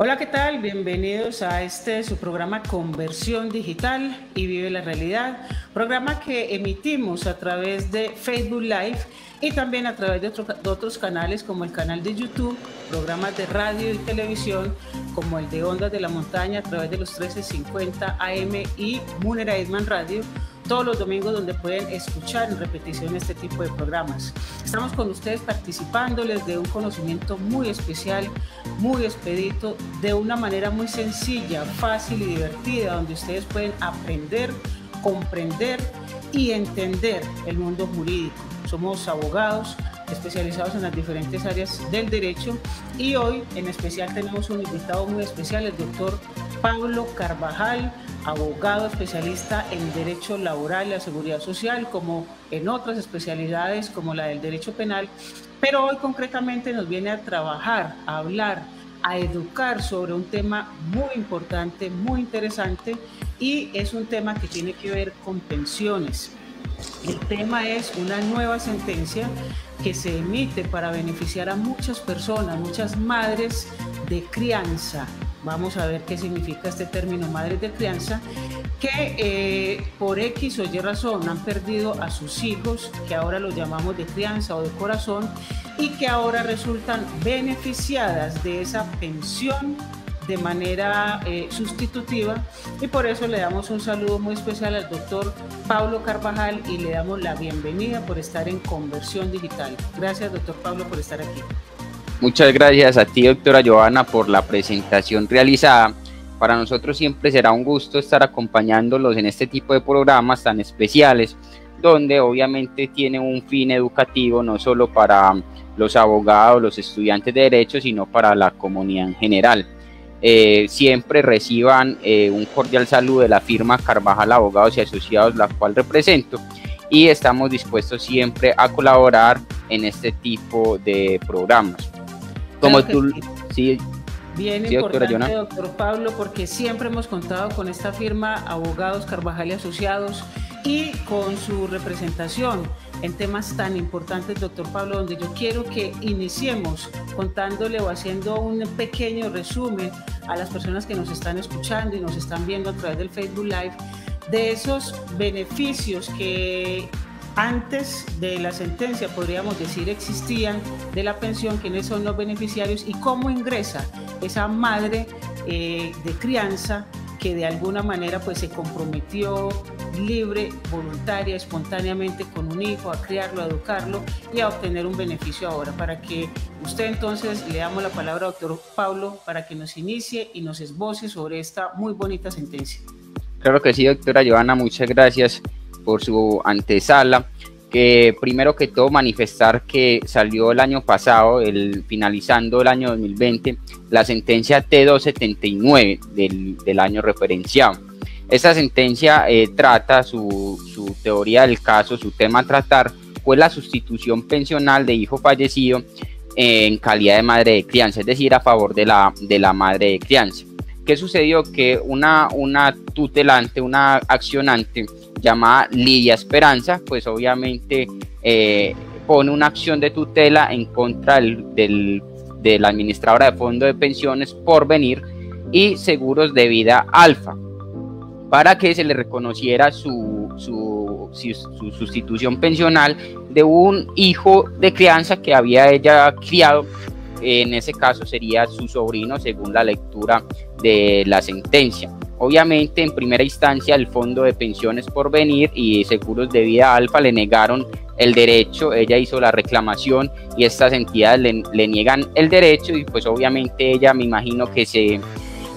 Hola, ¿qué tal? Bienvenidos a su programa Conversión Digital y Vive la Realidad, programa que emitimos a través de Facebook Live y también a través de otros canales como el canal de YouTube, programas de radio y televisión como el de Ondas de la Montaña a través de los 1350 AM y Munera Edman Radio, todos los domingos, donde pueden escuchar en repetición este tipo de programas. Estamos con ustedes participándoles de un conocimiento muy especial, muy expedito, de una manera muy sencilla, fácil y divertida, donde ustedes pueden aprender, comprender y entender el mundo jurídico. Somos abogados especializados en las diferentes áreas del derecho y hoy en especial tenemos un invitado muy especial, el doctor Pablo Carvajal, abogado especialista en Derecho Laboral y la Seguridad Social, como en otras especialidades como la del Derecho Penal, pero hoy concretamente nos viene a trabajar, a hablar, a educar sobre un tema muy importante, muy interesante, y es un tema que tiene que ver con pensiones. El tema es una nueva sentencia que se emite para beneficiar a muchas personas, muchas madres de crianza. Vamos a ver qué significa este término, madres de crianza, que por X o Y razón han perdido a sus hijos, que ahora los llamamos de crianza o de corazón, y que ahora resultan beneficiadas de esa pensión de manera sustitutiva, y por eso le damos un saludo muy especial al doctor Pablo Carvajal y le damos la bienvenida por estar en Conversión Digital. Gracias, doctor Pablo, por estar aquí. Muchas gracias a ti, doctora Joana, por la presentación realizada. Para nosotros siempre será un gusto estar acompañándolos en este tipo de programas tan especiales, donde obviamente tiene un fin educativo no solo para los abogados, los estudiantes de derecho, sino para la comunidad en general. Siempre reciban un cordial saludo de la firma Carvajal Abogados y Asociados, la cual represento, y estamos dispuestos siempre a colaborar en este tipo de programas. Como tú, sí, bien importante, doctor Pablo, porque siempre hemos contado con esta firma Abogados Carvajal y Asociados y con su representación en temas tan importantes, doctor Pablo, donde yo quiero que iniciemos contándole o haciendo un pequeño resumen a las personas que nos están escuchando y nos están viendo a través del Facebook Live de esos beneficios que antes de la sentencia, podríamos decir, existían de la pensión, quiénes son los beneficiarios y cómo ingresa esa madre de crianza que de alguna manera pues se comprometió libre, voluntaria, espontáneamente con un hijo, a criarlo, a educarlo y a obtener un beneficio ahora. Para que usted entonces le damos la palabra al doctor Pablo para que nos inicie y nos esboce sobre esta muy bonita sentencia. Claro que sí, doctora Joana, muchas gracias por su antesala. Que primero que todo manifestar que salió el año pasado, finalizando el año 2020, la sentencia T279 del año referenciado. Esta sentencia trata su teoría del caso, su tema a tratar fue la sustitución pensional de hijo fallecido en calidad de madre de crianza, es decir, a favor de la madre de crianza. ¿Qué sucedió? Que una tutelante, una accionante llamada Lidia Esperanza, pues obviamente pone una acción de tutela en contra de la administradora de fondo de pensiones Porvenir y Seguros de Vida Alfa, para que se le reconociera su sustitución pensional de un hijo de crianza que había ella criado. En ese caso sería su sobrino, según la lectura de la sentencia. Obviamente, en primera instancia, el Fondo de Pensiones Porvenir y Seguros de Vida Alfa le negaron el derecho. Ella hizo la reclamación y estas entidades le niegan el derecho, y pues obviamente ella, me imagino que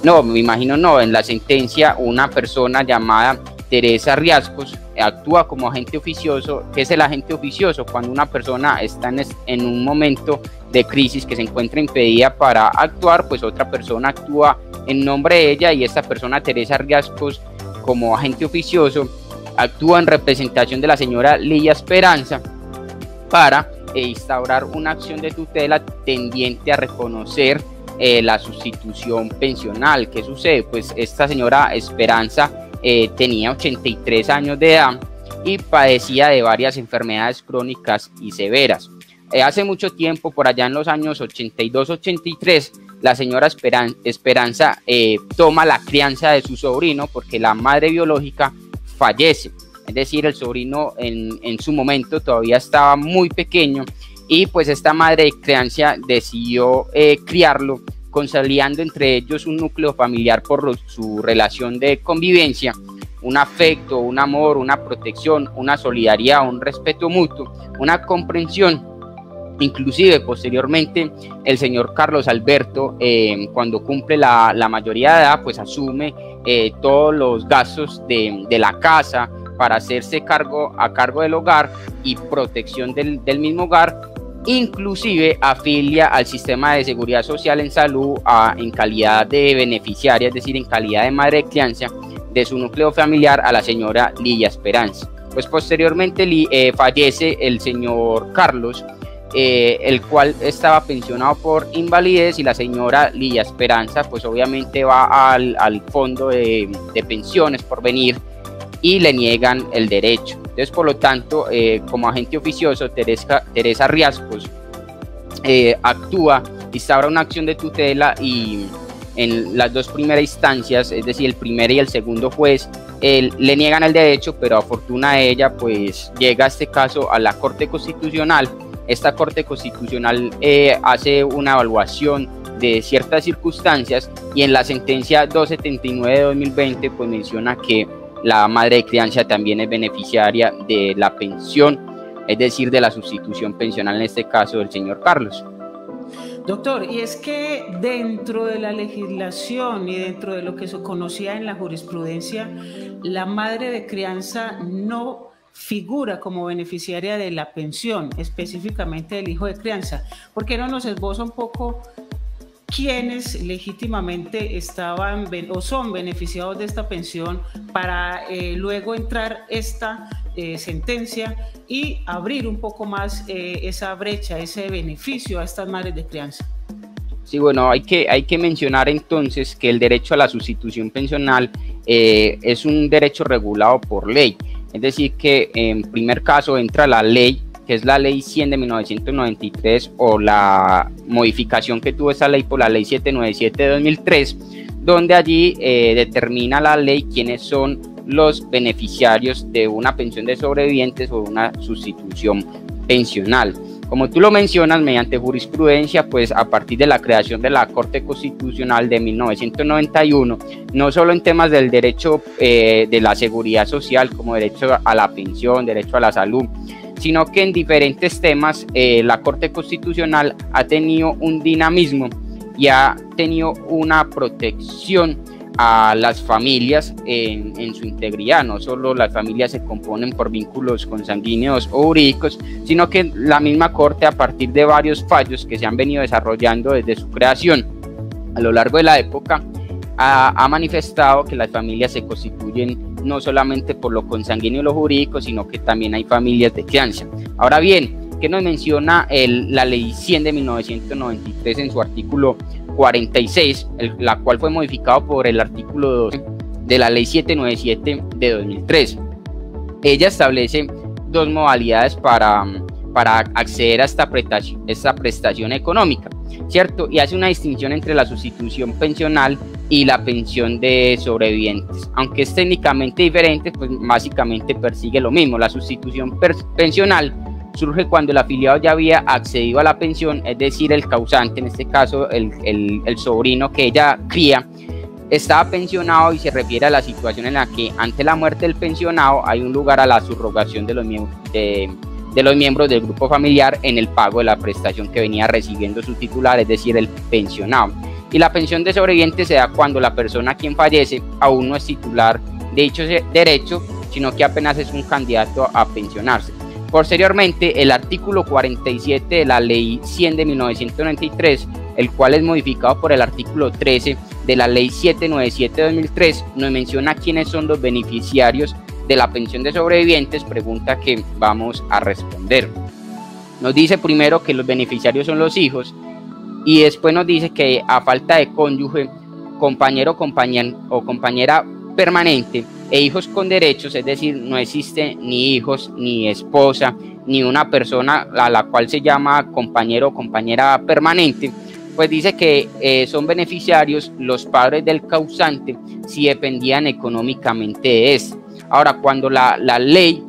en la sentencia una persona llamada Teresa Riascos actúa como agente oficioso. ¿Qué es el agente oficioso? Cuando una persona está en un momento de crisis, que se encuentra impedida para actuar, pues otra persona actúa en nombre de ella, y esta persona, Teresa Riascos, como agente oficioso, actúa en representación de la señora Lidia Esperanza para instaurar una acción de tutela tendiente a reconocer la sustitución pensional. ¿Qué sucede? Pues esta señora Esperanza tenía 83 años de edad y padecía de varias enfermedades crónicas y severas. Hace mucho tiempo, por allá en los años 82-83, la señora Esperanza toma la crianza de su sobrino porque la madre biológica fallece. Es decir, el sobrino en su momento todavía estaba muy pequeño y pues esta madre de crianza decidió criarlo, consolidando entre ellos un núcleo familiar por su relación de convivencia, un afecto, un amor, una protección, una solidaridad, un respeto mutuo, una comprensión. Inclusive posteriormente el señor Carlos Alberto, cuando cumple la mayoría de edad, pues asume todos los gastos de la casa para hacerse a cargo del hogar y protección del mismo hogar. Inclusive afilia al sistema de seguridad social en salud en calidad de beneficiaria, es decir, en calidad de madre de crianza de su núcleo familiar, a la señora Lidia Esperanza. Pues posteriormente fallece el señor Carlos, el cual estaba pensionado por invalidez, y la señora Lidia Esperanza pues obviamente va al fondo de pensiones por venir y le niegan el derecho. Entonces, por lo tanto, como agente oficioso, Teresa Riascos actúa, instaura una acción de tutela, y en las dos primeras instancias, es decir, el primer y el segundo juez, le niegan el derecho, pero a fortuna de ella, pues llega este caso a la Corte Constitucional. Esta Corte Constitucional hace una evaluación de ciertas circunstancias, y en la sentencia 279 de 2020 pues menciona que la madre de crianza también es beneficiaria de la pensión, es decir, de la sustitución pensional, en este caso del señor Carlos. Doctor, y es que dentro de la legislación y dentro de lo que se conocía en la jurisprudencia, la madre de crianza no figura como beneficiaria de la pensión, específicamente del hijo de crianza. ¿Por qué no nos esboza un poco quiénes legítimamente estaban o son beneficiados de esta pensión para luego entrar esta sentencia y abrir un poco más esa brecha, ese beneficio a estas madres de crianza? Sí, bueno, hay que mencionar entonces que el derecho a la sustitución pensional es un derecho regulado por ley. Es decir, que en primer caso entra la ley, que es la ley 100 de 1993, o la modificación que tuvo esa ley por la ley 797 de 2003, donde allí determina la ley quiénes son los beneficiarios de una pensión de sobrevivientes o una sustitución pensional. Como tú lo mencionas, mediante jurisprudencia, pues a partir de la creación de la Corte Constitucional de 1991, no solo en temas del derecho de la seguridad social, como derecho a la pensión, derecho a la salud, sino que en diferentes temas la Corte Constitucional ha tenido un dinamismo y ha tenido una protección a las familias en su integridad. No solo las familias se componen por vínculos consanguíneos o jurídicos, sino que la misma Corte, a partir de varios fallos que se han venido desarrollando desde su creación a lo largo de la época, ha manifestado que las familias se constituyen no solamente por lo consanguíneo y lo jurídico, sino que también hay familias de crianza. Ahora bien, ¿qué nos menciona la ley 100 de 1993 en su artículo 46, la cual fue modificado por el artículo 12 de la ley 797 de 2003? Ella establece dos modalidades para acceder a esta prestación económica, ¿cierto? Y hace una distinción entre la sustitución pensional y la pensión de sobrevivientes. Aunque es técnicamente diferente, pues básicamente persigue lo mismo. La sustitución pensional surge cuando el afiliado ya había accedido a la pensión, es decir, el causante, en este caso el sobrino que ella cría, estaba pensionado, y se refiere a la situación en la que ante la muerte del pensionado hay un lugar a la subrogación de los miembros del grupo familiar en el pago de la prestación que venía recibiendo su titular, es decir, el pensionado. Y la pensión de sobreviviente se da cuando la persona quien fallece aún no es titular de dicho derecho, sino que apenas es un candidato a pensionarse. Posteriormente, el artículo 47 de la ley 100 de 1993, el cual es modificado por el artículo 13 de la ley 797 de 2003, nos menciona quiénes son los beneficiarios de la pensión de sobrevivientes, pregunta que vamos a responder. Nos dice primero que los beneficiarios son los hijos, y después nos dice que a falta de cónyuge, compañero o compañera permanente e hijos con derechos, es decir, no existe ni hijos, ni esposa, ni una persona a la cual se llama compañero o compañera permanente, pues dice que son beneficiarios los padres del causante si dependían económicamente de este. Ahora, cuando la ley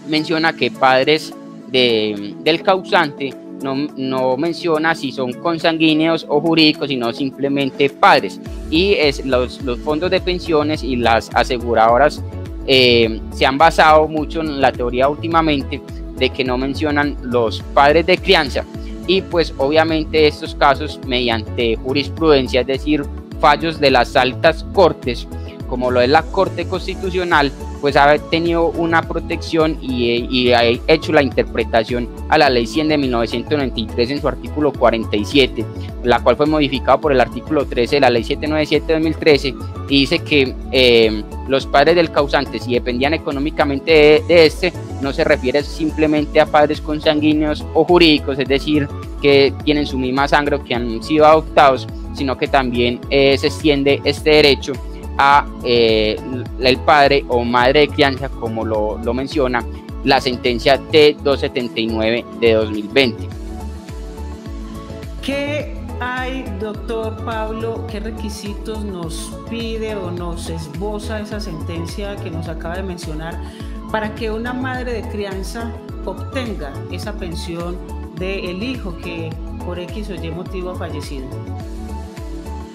menciona que padres del causante, no menciona si son consanguíneos o jurídicos, sino simplemente padres. Y los fondos de pensiones y las aseguradoras se han basado mucho en la teoría últimamente de que no mencionan los padres de crianza, y pues obviamente estos casos mediante jurisprudencia, es decir, fallos de las altas cortes, como lo es la Corte Constitucional, pues ha tenido una protección y ha hecho la interpretación a la Ley 100 de 1993 en su artículo 47, la cual fue modificada por el artículo 13 de la Ley 797 de 2013, y dice que los padres del causante, si dependían económicamente de este, no se refiere simplemente a padres consanguíneos o jurídicos, es decir, que tienen su misma sangre o que han sido adoptados, sino que también se extiende este derecho a el padre o madre de crianza, como lo menciona la sentencia T279 de 2020. ¿Qué hay, doctor Pablo? ¿Qué requisitos nos pide o nos esboza esa sentencia que nos acaba de mencionar para que una madre de crianza obtenga esa pensión del hijo que por X o Y motivo ha fallecido?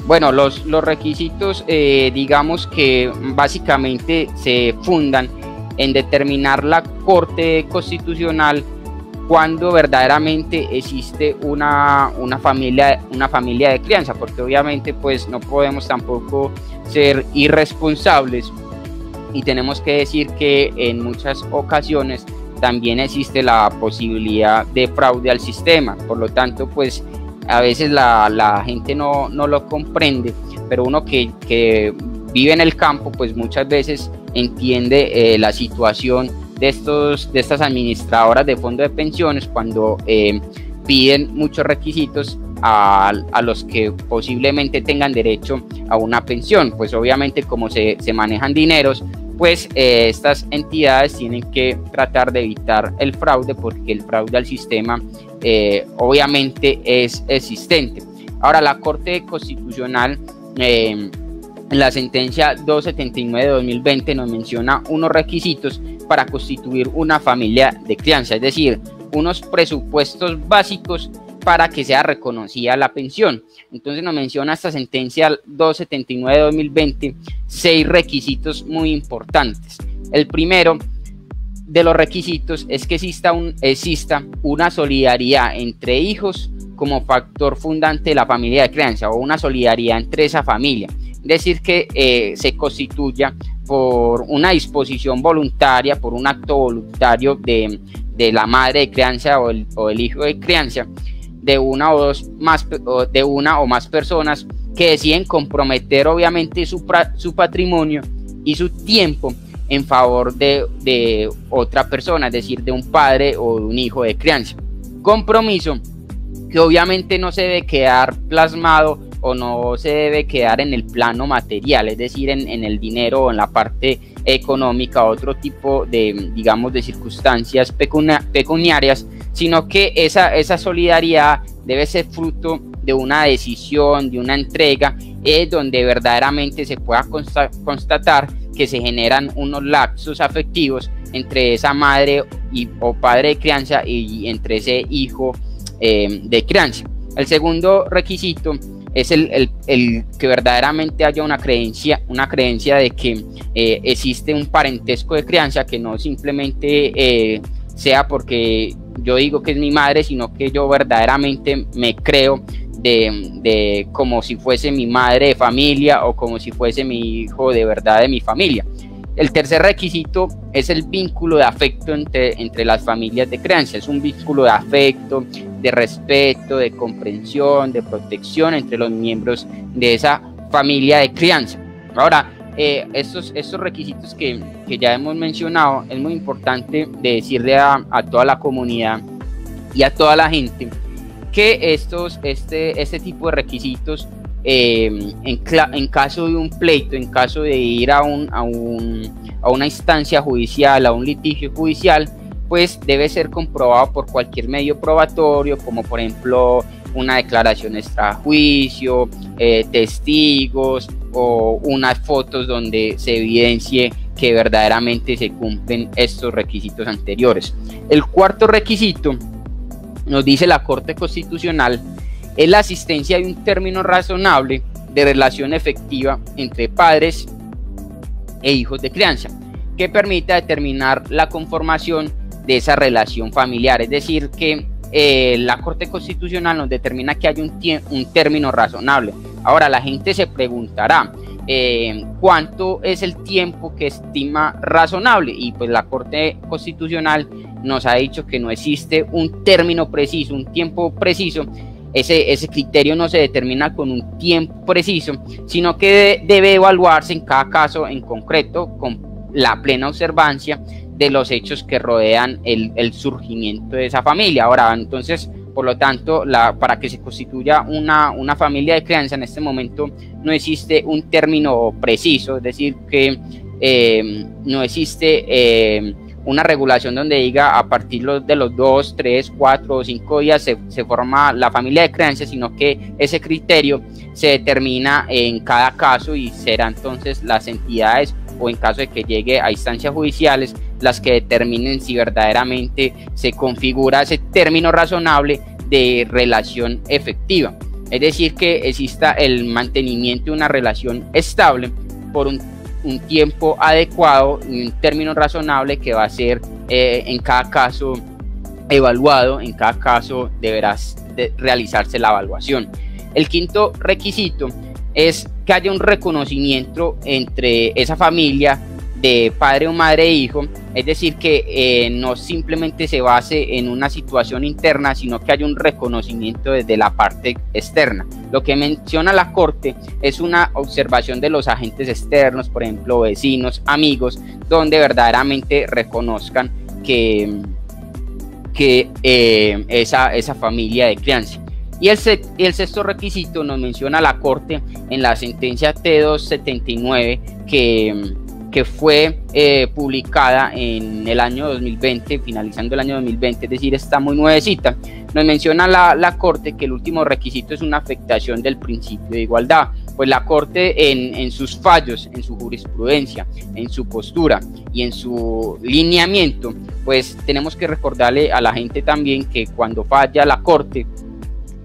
Bueno, los requisitos, digamos que básicamente se fundan en determinar la Corte Constitucional cuando verdaderamente existe una familia de crianza, porque obviamente pues no podemos tampoco ser irresponsables y tenemos que decir que en muchas ocasiones también existe la posibilidad de fraude al sistema. Por lo tanto, pues a veces la gente no lo comprende, pero uno que vive en el campo, pues muchas veces entiende la situación de estas administradoras de fondos de pensiones cuando piden muchos requisitos a los que posiblemente tengan derecho a una pensión. Pues obviamente como se manejan dineros, pues estas entidades tienen que tratar de evitar el fraude, porque el fraude al sistema obviamente es existente. Ahora, la Corte Constitucional en la sentencia 279 de 2020 nos menciona unos requisitos para constituir una familia de crianza, es decir, unos presupuestos básicos para que sea reconocida la pensión. Entonces nos menciona esta sentencia 279 de 2020 6 requisitos muy importantes. El primero de los requisitos es que exista una solidaridad entre hijos como factor fundante de la familia de crianza, o una solidaridad entre esa familia, es decir, que se constituya por una disposición voluntaria, por un acto voluntario de la madre de crianza o el hijo de crianza, de una o más personas que deciden comprometer obviamente su patrimonio y su tiempo en favor de otra persona, es decir, de un padre o de un hijo de crianza. Compromiso que obviamente no se debe quedar plasmado o no se debe quedar en el plano material, es decir, en el dinero o en la parte económica, otro tipo de, digamos, de circunstancias pecuniarias, sino que esa solidaridad debe ser fruto de una decisión, de una entrega, donde verdaderamente se pueda constatar que se generan unos lapsos afectivos entre esa madre o padre de crianza y entre ese hijo de crianza. El segundo requisito es el que verdaderamente haya una creencia de que existe un parentesco de crianza, que no simplemente sea porque yo digo que es mi madre, sino que yo verdaderamente me creo de como si fuese mi madre de familia o como si fuese mi hijo de verdad de mi familia. El tercer requisito es el vínculo de afecto entre las familias de crianza. Es un vínculo de afecto, de respeto, de comprensión, de protección entre los miembros de esa familia de crianza. Ahora, estos requisitos que ya hemos mencionado, es muy importante de decirle a toda la comunidad y a toda la gente que este tipo de requisitos, en caso de un pleito, en caso de ir a una instancia judicial, a un litigio judicial, pues debe ser comprobado por cualquier medio probatorio, como por ejemplo una declaración extrajuicio, testigos o unas fotos donde se evidencie que verdaderamente se cumplen estos requisitos anteriores. El cuarto requisito, nos dice la Corte Constitucional, es la existencia de un término razonable de relación efectiva entre padres e hijos de crianza, que permita determinar la conformación de esa relación familiar. Es decir, que la Corte Constitucional nos determina que hay un término razonable. Ahora, la gente se preguntará, ¿cuánto es el tiempo que estima razonable? Y pues la Corte Constitucional nos ha dicho que no existe un término preciso, un tiempo preciso. Ese criterio no se determina con un tiempo preciso, sino que debe evaluarse en cada caso en concreto con la plena observancia de los hechos que rodean el surgimiento de esa familia. Ahora, entonces, por lo tanto, para que se constituya una familia de crianza, en este momento no existe un término preciso, es decir, que no existe una regulación donde diga a partir de los 2, 3, 4 o 5 días se forma la familia de crianza, sino que ese criterio se determina en cada caso y será entonces las entidades, o en caso de que llegue a instancias judiciales, las que determinen si verdaderamente se configura ese término razonable de relación efectiva. Es decir, que exista el mantenimiento de una relación estable por un tiempo adecuado y un término razonable que va a ser en cada caso evaluado, en cada caso deberá realizarse la evaluación. El quinto requisito es que haya un reconocimiento entre esa familia de padre o madre e hijo, es decir, que no simplemente se base en una situación interna, sino que haya un reconocimiento desde la parte externa. Lo que menciona la Corte es una observación de los agentes externos, por ejemplo, vecinos, amigos, donde verdaderamente reconozcan que esa familia de crianza. Y el sexto requisito nos menciona la Corte en la sentencia T279 que fue publicada en el año 2020, finalizando el año 2020, es decir, está muy nuevecita. Nos menciona la Corte que el último requisito es una afectación del principio de igualdad. Pues la Corte en sus fallos, en su jurisprudencia, en su postura y en su lineamiento, pues tenemos que recordarle a la gente también que cuando falla la Corte,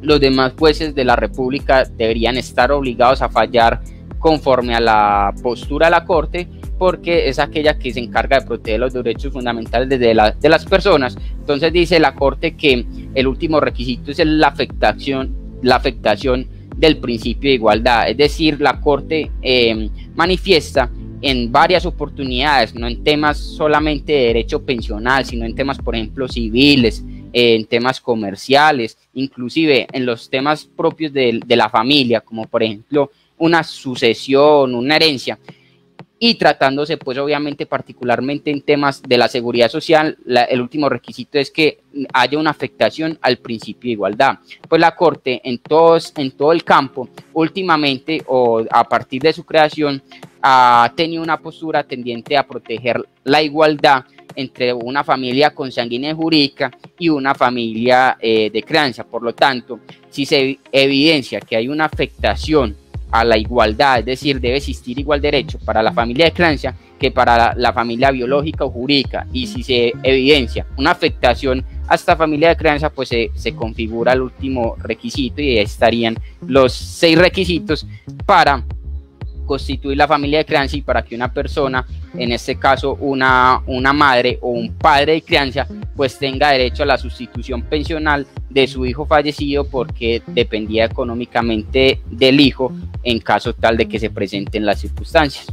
los demás jueces de la República deberían estar obligados a fallar conforme a la postura de la Corte, porque es aquella que se encarga de proteger los derechos fundamentales de las personas. Entonces dice la Corte que el último requisito es la afectación del principio de igualdad. Es decir, la Corte manifiesta en varias oportunidades, no en temas solamente de derecho pensional, sino en temas, por ejemplo, civiles, en temas comerciales, inclusive en los temas propios de la familia, como por ejemplo una sucesión, una herencia, y tratándose pues obviamente particularmente en temas de la seguridad social, el último requisito es que haya una afectación al principio de igualdad. Pues la Corte en todo el campo últimamente o a partir de su creación ha tenido una postura tendiente a proteger la igualdad entre una familia consanguínea jurídica y una familia de crianza. Por lo tanto, si se evidencia que hay una afectación a la igualdad, es decir, debe existir igual derecho para la familia de crianza que para la familia biológica o jurídica, y si se evidencia una afectación a esta familia de crianza, pues se configura el último requisito y ahí estarían los 6 requisitos para constituir la familia de crianza y para que una persona, en este caso una madre o un padre de crianza, pues tenga derecho a la sustitución pensional de su hijo fallecido porque dependía económicamente del hijo en caso tal de que se presenten las circunstancias.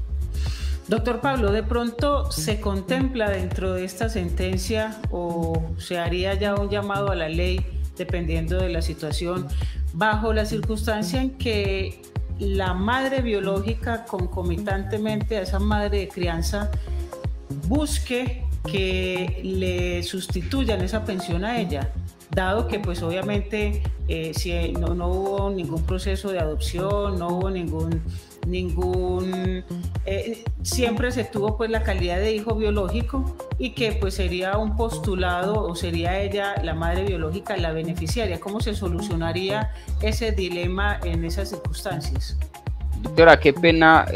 Doctor Pablo, ¿de pronto se contempla dentro de esta sentencia o se haría ya un llamado a la ley, dependiendo de la situación, bajo la circunstancia en que la madre biológica concomitantemente a esa madre de crianza busque que le sustituyan esa pensión a ella? dado que pues obviamente si no hubo ningún proceso de adopción, no hubo siempre se tuvo pues la calidad de hijo biológico, y que pues sería un postulado, o sería ella, la madre biológica, la beneficiaria. ¿Cómo se solucionaría ese dilema en esas circunstancias? Doctora, qué pena,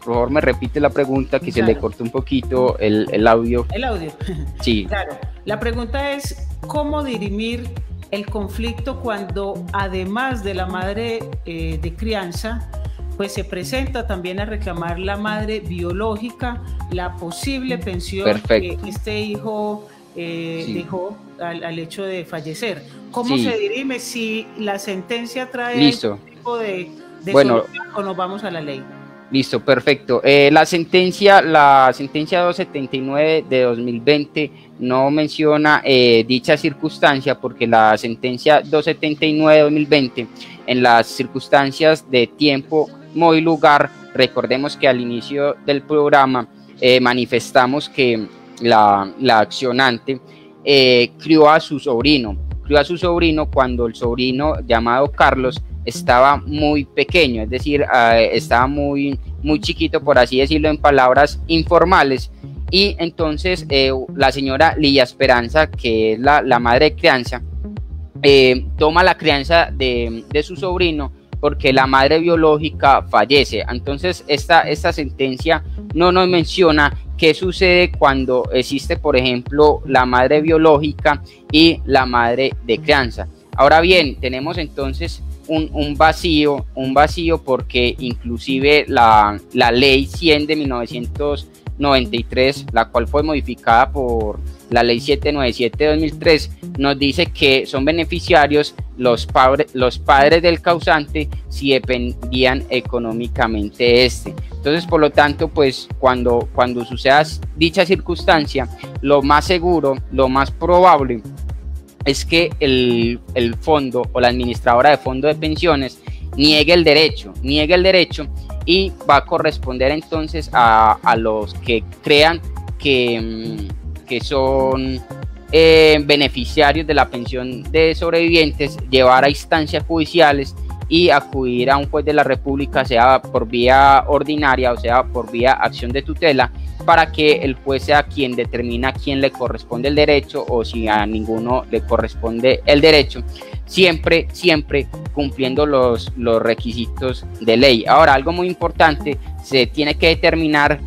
por favor me repite la pregunta, que claro, se le cortó un poquito el audio. El audio. Sí. Claro, la pregunta es, ¿cómo dirimir el conflicto cuando además de la madre de crianza, pues se presenta también a reclamar la madre biológica la posible pensión que este hijo dejó al hecho de fallecer? ¿Cómo se dirime si la sentencia trae algún tipo de solución, o nos vamos a la ley? Listo, perfecto. La sentencia 279 de 2020 no menciona dicha circunstancia, porque la sentencia 279 de 2020, en las circunstancias de tiempo, modo y lugar, recordemos que al inicio del programa manifestamos que la accionante crió a su sobrino cuando el sobrino, llamado Carlos, estaba muy pequeño, es decir, estaba muy chiquito, por así decirlo, en palabras informales. Y entonces la señora Lidia Esperanza, que es la madre de crianza, toma la crianza de su sobrino, porque la madre biológica fallece. Entonces esta sentencia no nos menciona qué sucede cuando existe, por ejemplo, la madre biológica y la madre de crianza. Ahora bien, tenemos entonces un vacío, porque inclusive la ley 100 de 1993, la cual fue modificada por la ley 797 de 2003, nos dice que son beneficiarios los padres del causante si dependían económicamente de este. Entonces, por lo tanto, pues cuando suceda dicha circunstancia, lo más seguro, lo más probable es que el fondo o la administradora de fondo de pensiones niegue el derecho, y va a corresponder entonces a los que crean que son beneficiarios de la pensión de sobrevivientes, llevar a instancias judiciales y acudir a un juez de la República, sea por vía ordinaria o sea por vía acción de tutela, para que el juez sea quien determina a quién le corresponde el derecho o si a ninguno le corresponde el derecho, siempre cumpliendo los requisitos de ley. Ahora, algo muy importante, se tiene que determinar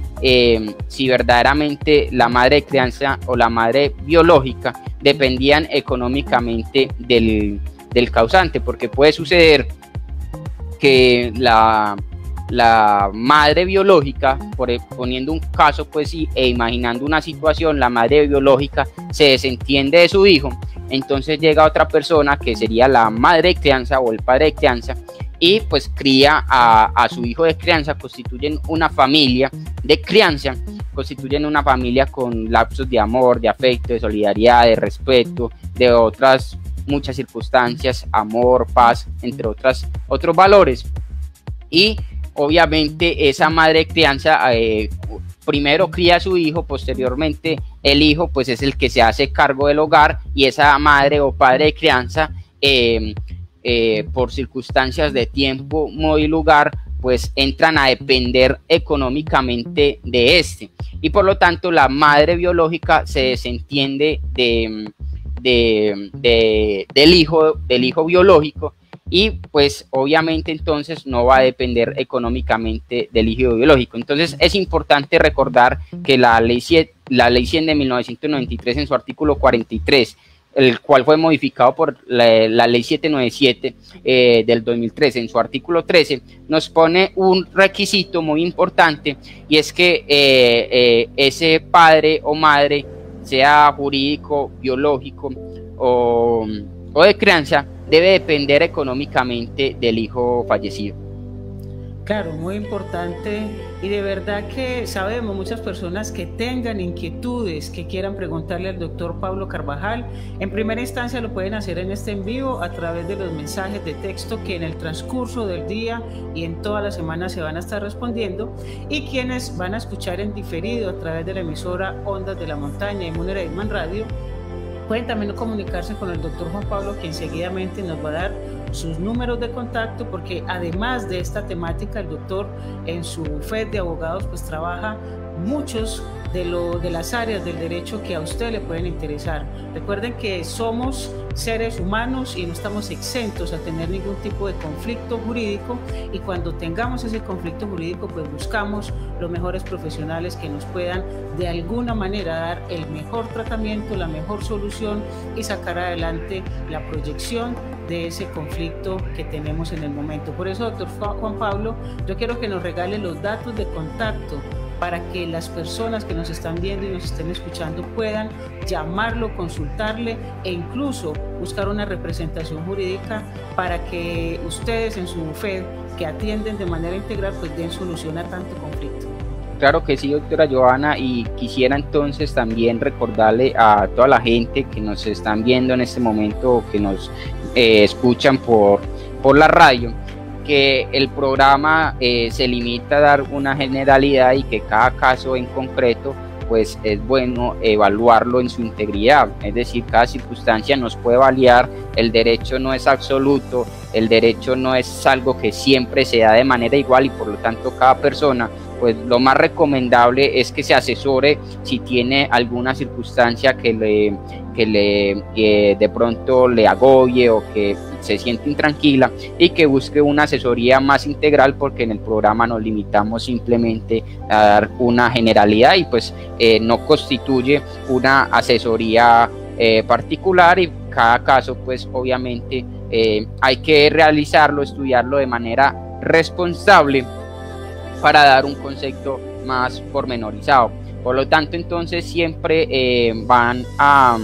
si verdaderamente la madre de crianza o la madre biológica dependían económicamente del causante, porque puede suceder que la madre biológica, poniendo un caso pues sí, e imaginando una situación, la madre biológica se desentiende de su hijo, entonces llega otra persona que sería la madre de crianza o el padre de crianza, y pues cría a su hijo de crianza, constituyen una familia de crianza, constituyen una familia con lapsos de amor, de afecto, de solidaridad, de respeto, de otras muchas circunstancias, amor, paz, entre otros valores. Y obviamente esa madre de crianza primero cría a su hijo, posteriormente el hijo pues es el que se hace cargo del hogar, y esa madre o padre de crianza por circunstancias de tiempo, modo y lugar, pues entran a depender económicamente de este, y por lo tanto la madre biológica se desentiende del hijo biológico, y pues obviamente entonces no va a depender económicamente del hijo biológico. Entonces es importante recordar que la ley 100 de 1993 en su artículo 43, el cual fue modificado por la ley 797 del 2013, en su artículo 13, nos pone un requisito muy importante, y es que ese padre o madre, sea jurídico, biológico o de crianza, debe depender económicamente del hijo fallecido. Claro, muy importante, y de verdad que sabemos muchas personas que tengan inquietudes, que quieran preguntarle al doctor Pablo Carvajal. En primera instancia lo pueden hacer en este en vivo a través de los mensajes de texto que en el transcurso del día y en toda la semana se van a estar respondiendo, y quienes van a escuchar en diferido a través de la emisora Ondas de la Montaña y Munera Isman Radio, Pueden también comunicarse con el doctor Juan Pablo, quien seguidamente nos va a dar sus números de contacto, porque además de esta temática, el doctor en su FED de abogados pues trabaja muchos de las áreas del derecho que a usted le pueden interesar. Recuerden que somos seres humanos y no estamos exentos a tener ningún tipo de conflicto jurídico, y cuando tengamos ese conflicto jurídico pues buscamos los mejores profesionales que nos puedan de alguna manera dar el mejor tratamiento, la mejor solución y sacar adelante la proyección de ese conflicto que tenemos en el momento. Por eso, doctor Juan Pablo, yo quiero que nos regale los datos de contacto para que las personas que nos están viendo y nos estén escuchando puedan llamarlo, consultarle e incluso buscar una representación jurídica para que ustedes en su FED, que atienden de manera integral, pues den solución a tanto conflicto. Claro que sí, doctora Johanna, y quisiera entonces también recordarle a toda la gente que nos están viendo en este momento, que nos escuchan por la radio, que el programa se limita a dar una generalidad y que cada caso en concreto pues es bueno evaluarlo en su integridad, es decir, cada circunstancia nos puede variar, el derecho no es absoluto, el derecho no es algo que siempre se da de manera igual y por lo tanto cada persona, pues lo más recomendable es que se asesore si tiene alguna circunstancia que de pronto le agobie o que se siente intranquila, y que busque una asesoría más integral, porque en el programa nos limitamos simplemente a dar una generalidad y pues no constituye una asesoría particular, y cada caso pues obviamente hay que realizarlo, estudiarlo de manera responsable para dar un concepto más pormenorizado. Por lo tanto, entonces siempre van a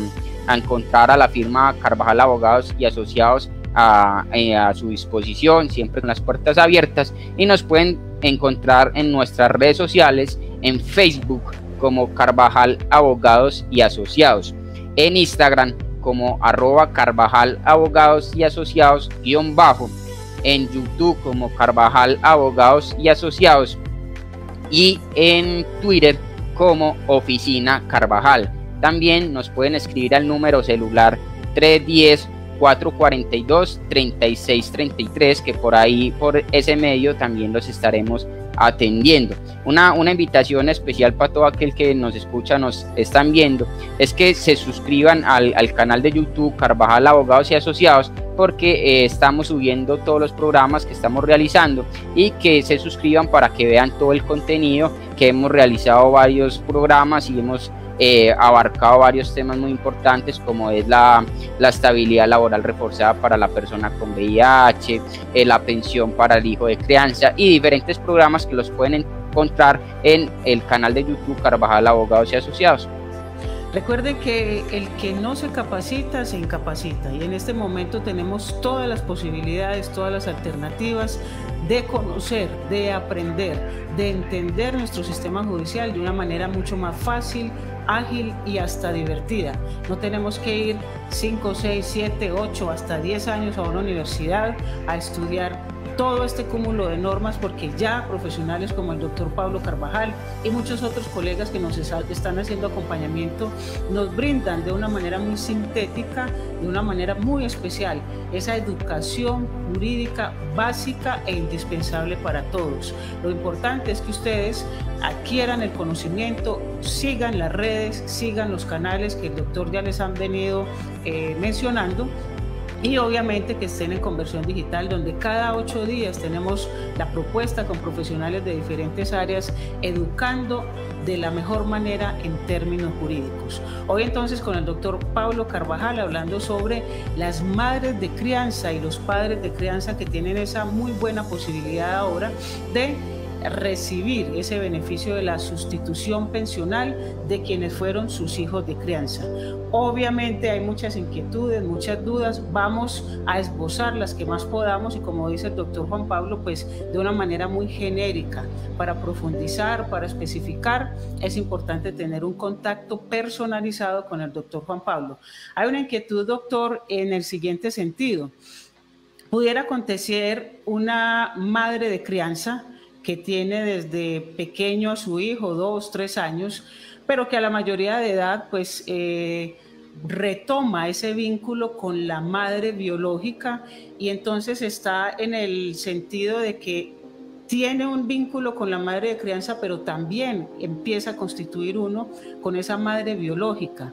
encontrar a la firma Carvajal Abogados y Asociados a su disposición, siempre con las puertas abiertas, y nos pueden encontrar en nuestras redes sociales, en Facebook como Carvajal Abogados y Asociados, en Instagram como @Carvajal Abogados y Asociados _ en YouTube como Carvajal Abogados y Asociados, y en Twitter como Oficina Carvajal. También nos pueden escribir al número celular 310-442-3633, que por ahí, por ese medio, también los estaremos atendiendo. Una invitación especial para todo aquel que nos escucha, nos están viendo, es que se suscriban al canal de YouTube Carvajal Abogados y Asociados, porque estamos subiendo todos los programas que estamos realizando, y que se suscriban para que vean todo el contenido que hemos realizado, varios programas, y hemos abarcado varios temas muy importantes, como es la estabilidad laboral reforzada para la persona con VIH, la pensión para el hijo de crianza, y diferentes programas que los pueden encontrar en el canal de YouTube Carvajal Abogados y Asociados. Recuerden que el que no se capacita, se incapacita, y en este momento tenemos todas las posibilidades, todas las alternativas de conocer, de aprender, de entender nuestro sistema judicial de una manera mucho más fácil, ágil y hasta divertida. No tenemos que ir 5, 6, 7, 8, hasta 10 años a una universidad a estudiar todo este cúmulo de normas, porque ya profesionales como el doctor Pablo Carvajal y muchos otros colegas que nos están haciendo acompañamiento nos brindan de una manera muy sintética, de una manera muy especial, esa educación jurídica básica e indispensable para todos. Lo importante es que ustedes adquieran el conocimiento, sigan las redes, sigan los canales que el doctor ya les han venido mencionando, y obviamente que estén en Conversión Digital, donde cada 8 días tenemos la propuesta con profesionales de diferentes áreas, educando de la mejor manera en términos jurídicos. Hoy entonces con el doctor Pablo Carvajal, hablando sobre las madres de crianza y los padres de crianza que tienen esa muy buena posibilidad ahora de recibir ese beneficio de la sustitución pensional de quienes fueron sus hijos de crianza. Obviamente hay muchas inquietudes, muchas dudas, vamos a esbozar las que más podamos, y como dice el doctor Juan Pablo, pues de una manera muy genérica. Para profundizar, para especificar, es importante tener un contacto personalizado con el doctor Juan Pablo. Hay una inquietud, doctor, en el siguiente sentido. Pudiera acontecer una madre de crianza que tiene desde pequeño a su hijo, 2, 3 años, pero que a la mayoría de edad pues retoma ese vínculo con la madre biológica y entonces está en el sentido de que tiene un vínculo con la madre de crianza, pero también empieza a constituir uno con esa madre biológica.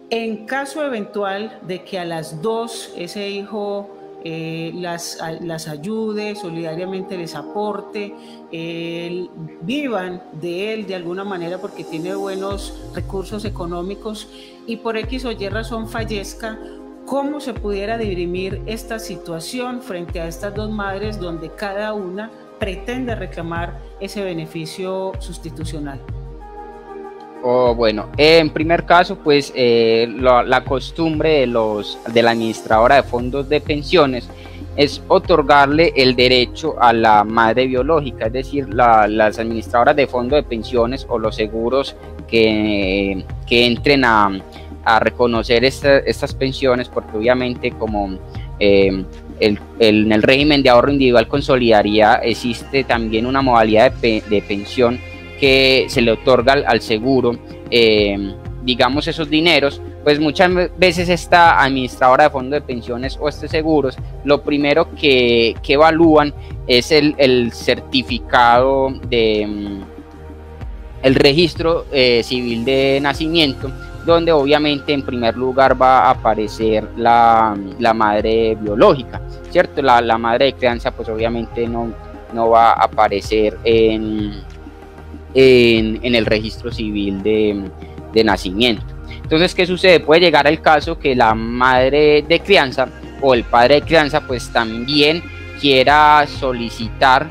En caso eventual de que a las dos ese hijo las ayude, solidariamente les aporte, vivan de él de alguna manera porque tiene buenos recursos económicos y por X o Y razón fallezca, ¿cómo se pudiera dirimir esta situación frente a estas dos madres donde cada una pretende reclamar ese beneficio sustitucional? Bueno, en primer caso, pues la costumbre de la administradora de fondos de pensiones es otorgarle el derecho a la madre biológica, es decir, las administradoras de fondos de pensiones o los seguros que entren a reconocer estas pensiones, porque obviamente como en el régimen de ahorro individual con solidaridad existe también una modalidad de pensión que se le otorga al seguro, digamos esos dineros, pues muchas veces esta administradora de fondos de pensiones o estos seguros, lo primero que evalúan es el certificado el registro civil de nacimiento, donde obviamente en primer lugar va a aparecer la madre biológica, ¿cierto? La madre de crianza pues obviamente no va a aparecer en el registro civil de nacimiento. Entonces, ¿qué sucede? Puede llegar el caso que la madre de crianza o el padre de crianza pues también quiera solicitar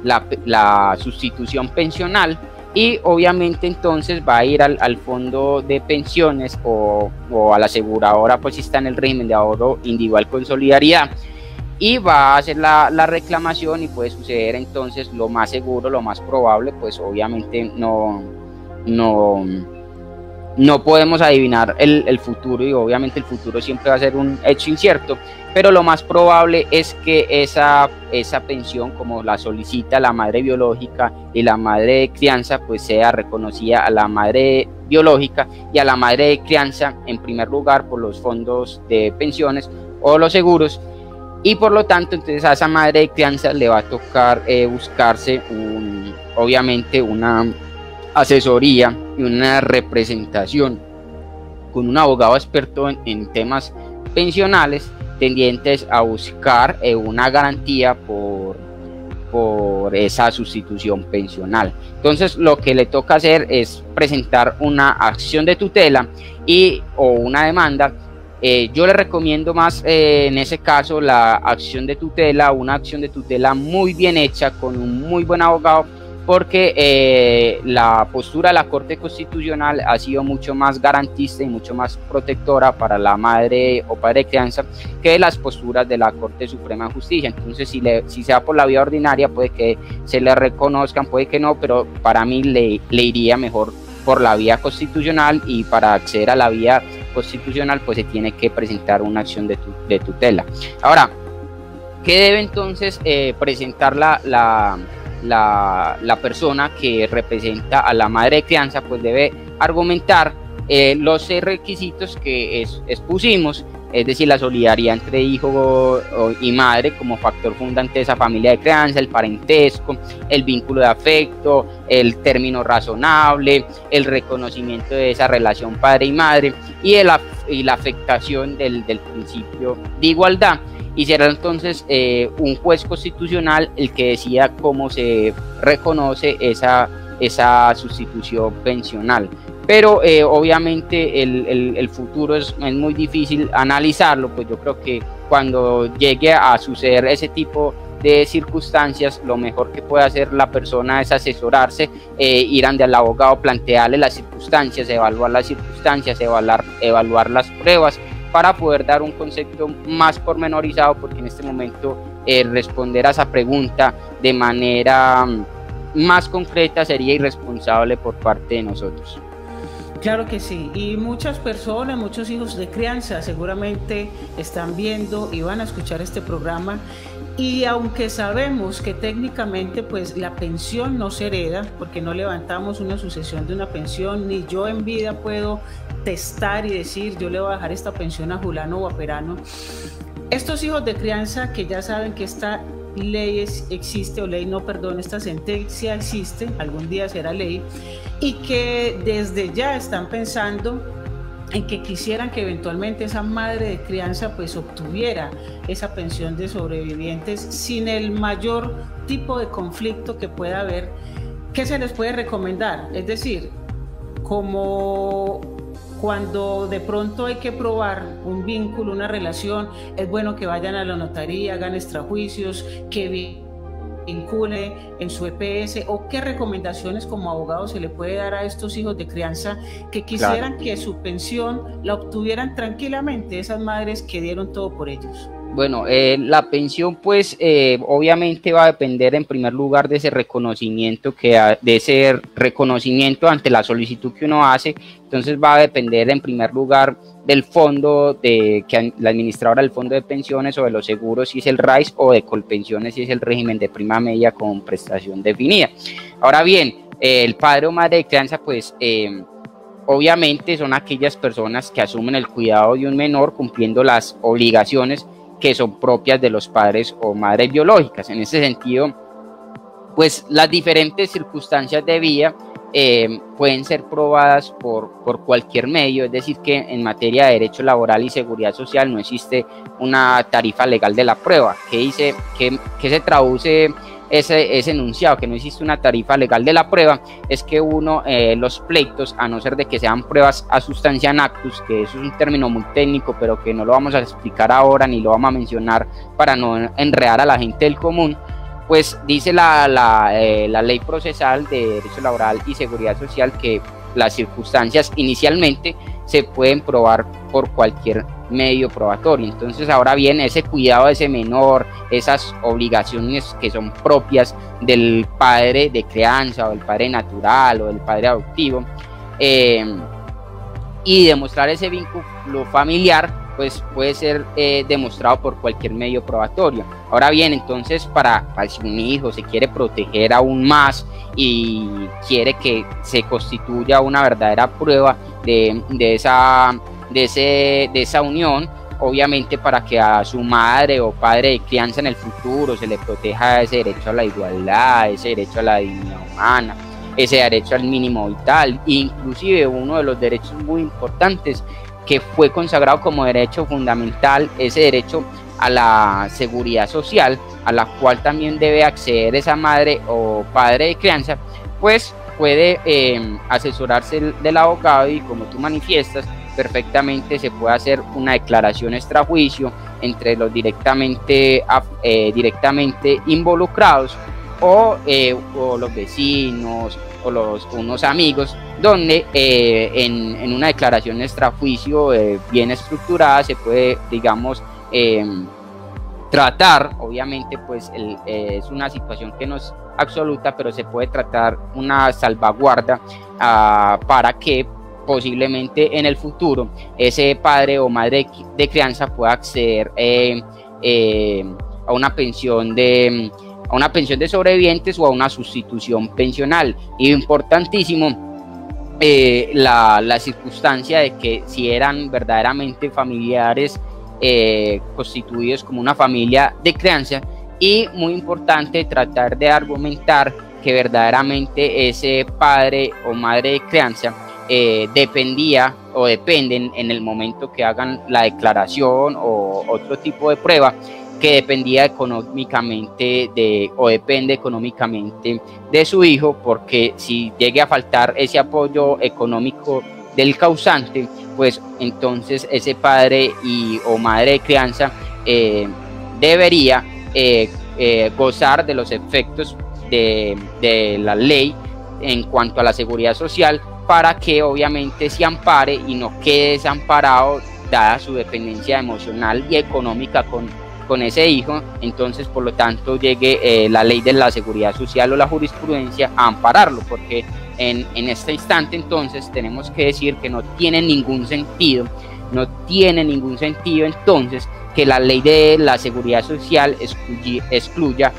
la sustitución pensional, y obviamente entonces va a ir al fondo de pensiones o a la aseguradora, pues si está en el régimen de ahorro individual con solidaridad, y va a hacer la reclamación, y puede suceder entonces lo más seguro, lo más probable, pues obviamente no podemos adivinar el futuro, y obviamente el futuro siempre va a ser un hecho incierto, pero lo más probable es que esa pensión, como la solicita la madre biológica y la madre de crianza, pues sea reconocida a la madre biológica y a la madre de crianza en primer lugar por los fondos de pensiones o los seguros, y por lo tanto entonces a esa madre de crianza le va a tocar buscarse obviamente una asesoría y una representación con un abogado experto en temas pensionales, tendientes a buscar una garantía por esa sustitución pensional. Entonces lo que le toca hacer es presentar una acción de tutela o una demanda. Yo le recomiendo más en ese caso la acción de tutela, una acción de tutela muy bien hecha con un muy buen abogado, porque la postura de la Corte Constitucional ha sido mucho más garantista y mucho más protectora para la madre o padre de crianza que las posturas de la Corte Suprema de Justicia. Entonces si se va por la vía ordinaria puede que se le reconozcan, puede que no, pero para mí le iría mejor por la vía constitucional, y para acceder a la vía constitucional pues se tiene que presentar una acción de tutela. Ahora, ¿qué debe entonces presentar la persona que representa a la madre de crianza? Pues debe argumentar los requisitos que expusimos, es decir, la solidaridad entre hijo y madre como factor fundante de esa familia de crianza, el parentesco, el vínculo de afecto, el término razonable, el reconocimiento de esa relación padre y madre, y la afectación del principio de igualdad. Y será entonces un juez constitucional el que decida cómo se reconoce esa sustitución pensional. Pero obviamente el futuro es muy difícil analizarlo, pues yo creo que cuando llegue a suceder ese tipo de circunstancias, lo mejor que puede hacer la persona es asesorarse, ir ante el abogado, plantearle las circunstancias, evaluar las pruebas, para poder dar un concepto más pormenorizado, porque en este momento responder a esa pregunta de manera más concreta sería irresponsable por parte de nosotros. Claro que sí, y muchas personas, muchos hijos de crianza seguramente están viendo y van a escuchar este programa, y aunque sabemos que técnicamente pues la pensión no se hereda porque no levantamos una sucesión de una pensión, ni yo en vida puedo testar y decir yo le voy a dejar esta pensión a Julano o a Perano, estos hijos de crianza que ya saben que esta ley existe, o ley no, perdón, esta sentencia existe, algún día será ley, y que desde ya están pensando en que quisieran que eventualmente esa madre de crianza pues obtuviera esa pensión de sobrevivientes sin el mayor tipo de conflicto que pueda haber. ¿Qué se les puede recomendar? Es decir, como cuando de pronto hay que probar un vínculo, una relación, es bueno que vayan a la notaría, hagan extrajuicios, que vincule en su EPS, o qué recomendaciones como abogado se le puede dar a estos hijos de crianza que quisieran, claro, que su pensión la obtuvieran tranquilamente esas madres que dieron todo por ellos. Bueno, la pensión pues obviamente va a depender en primer lugar de ese reconocimiento ante la solicitud que uno hace. Entonces va a depender en primer lugar del fondo que la administradora del fondo de pensiones o de los seguros, si es el RAIS, o de Colpensiones, si es el régimen de prima media con prestación definida. Ahora bien, el padre o madre de crianza pues obviamente son aquellas personas que asumen el cuidado de un menor cumpliendo las obligaciones que son propias de los padres o madres biológicas. En ese sentido, pues las diferentes circunstancias de vida pueden ser probadas por cualquier medio, es decir, que en materia de derecho laboral y seguridad social no existe una tarifa legal de la prueba. ¿Qué dice? ¿Qué se traduce ese enunciado? Que no existe una tarifa legal de la prueba, es que los pleitos, a no ser de que sean pruebas a substanciam actus, que eso es un término muy técnico, pero que no lo vamos a explicar ahora ni lo vamos a mencionar para no enredar a la gente del común, pues dice la ley procesal de derecho laboral y seguridad social que las circunstancias inicialmente se pueden probar por cualquier medio probatorio. Entonces, ahora bien, ese cuidado de ese menor, esas obligaciones que son propias del padre de crianza o del padre natural o del padre adoptivo, y demostrar ese vínculo familiar, pues puede ser demostrado por cualquier medio probatorio. Ahora bien, entonces para si un hijo se quiere proteger aún más y quiere que se constituya una verdadera prueba de esa unión, obviamente para que a su madre o padre de crianza en el futuro se le proteja ese derecho a la igualdad, ese derecho a la dignidad humana, ese derecho al mínimo vital, inclusive uno de los derechos muy importantes que fue consagrado como derecho fundamental, ese derecho a la seguridad social, a la cual también debe acceder esa madre o padre de crianza, pues puede asesorarse del abogado, y como tú manifiestas, perfectamente se puede hacer una declaración extrajuicio entre los directamente involucrados o los vecinos o unos amigos, donde en una declaración extrajuicio bien estructurada se puede, digamos, tratar, obviamente pues es una situación que no es absoluta, pero se puede tratar una salvaguarda para que posiblemente en el futuro ese padre o madre de crianza pueda acceder a una pensión de sobrevivientes o a una sustitución pensional. Y importantísimo, la circunstancia de que si eran verdaderamente familiares constituidos como una familia de crianza, y muy importante tratar de argumentar que verdaderamente ese padre o madre de crianza dependía o dependen en el momento que hagan la declaración o otro tipo de prueba, que dependía económicamente o depende económicamente de su hijo, porque si llegue a faltar ese apoyo económico del causante, pues entonces ese padre o madre de crianza debería gozar de los efectos de la ley en cuanto a la seguridad social, para que obviamente se ampare y no quede desamparado dada su dependencia emocional y económica con ese hijo. Entonces, por lo tanto, llegue la ley de la seguridad social o la jurisprudencia a ampararlo, porque en este instante entonces tenemos que decir que no tiene ningún sentido, entonces que la ley de la seguridad social excluya